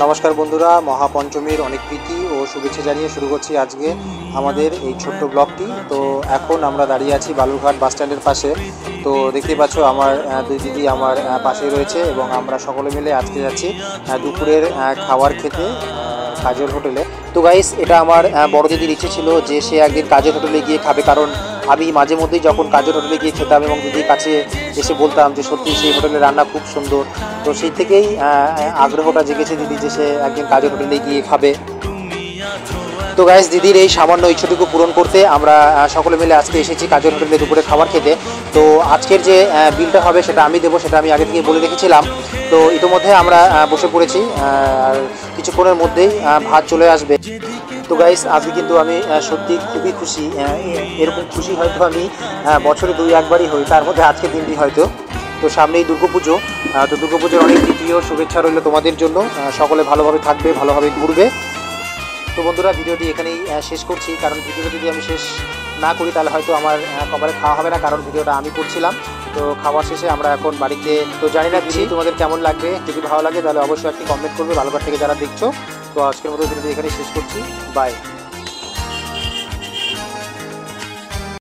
নমস্কার বন্ধুরা, মহাপঞ্চমীর অনেক প্রীতি ও শুভেচ্ছা জানিয়ে শুরু করছি আজকে আমাদের এই ছোট্ট ব্লগটি। তো এখন আমরা দাঁড়িয়ে আছি বালুরঘাট বাস স্ট্যান্ডের পাশে। তো দেখতে পাচ্ছ আমার দুই দিদি আমার পাশে রয়েছে এবং আমরা সকলে মিলে আজকে যাচ্ছি দুপুরের খাবার খেতে কাজের হোটেলে। তো গাইস, এটা আমার বড় দিদির ইচ্ছে ছিল যে সে একদিন কাজের হোটেলে গিয়ে খাবে, কারণ আমি মাঝে মধ্যেই যখন কাজের হোটেলে গিয়ে খেতাম এবং দিদির কাছে এসে বলতাম যে সত্যি সেই হোটেলের রান্না খুব সুন্দর। তো সেই থেকেই আগ্রহটা জেগেছে দিদি যে সে একদিন কাজের হোটেলে গিয়ে খাবে। তো গাইস, দিদির এই সামান্য ইচ্ছাটুকু পূরণ করতে আমরা সকলে মিলে আজকে এসেছি কাজের হোটেলে দুপুরে খাবার খেতে। তো আজকের যে বিলটা হবে সেটা আমি দেবো, সেটা আমি আগে থেকে বলে রেখেছিলাম। তো ইতিমধ্যে আমরা বসে পড়েছি, আর কিছুক্ষণের মধ্যেই ভাত চলে আসবে। তো গাইস, আজকে কিন্তু আমি সত্যি খুবই খুশি। এরকম খুশি হয়তো আমি বছরে 2-1বারই হই, তার মধ্যে আজকের দিনটি হয়তো। তো সামনেই দুর্গাপুজো, তো দুর্গাপুজোর অনেক দ্বিতীয় শুভেচ্ছা রইল তোমাদের জন্য। সকলে ভালোভাবে থাকবে, ভালোভাবে ঘুরবে। তো বন্ধুরা, ভিডিওটি এখানেই শেষ করছি, কারণ ভিডিওটা যদি আমি শেষ না করি তাহলে হয়তো আমার কপালে খাওয়া হবে না, কারণ ভিডিওটা আমি করছিলাম। তো খাওয়ার শেষে আমরা এখন বাড়িতে। তো জানি না তোমাদের কেমন লাগবে, যদি ভালো লাগে তাহলে অবশ্যই একটি কমেন্ট করবে বালুরঘাট থেকে যারা দেখছো। তো আজকের মতো ভিডিওটি এখানেই শেষ করছি। বাই।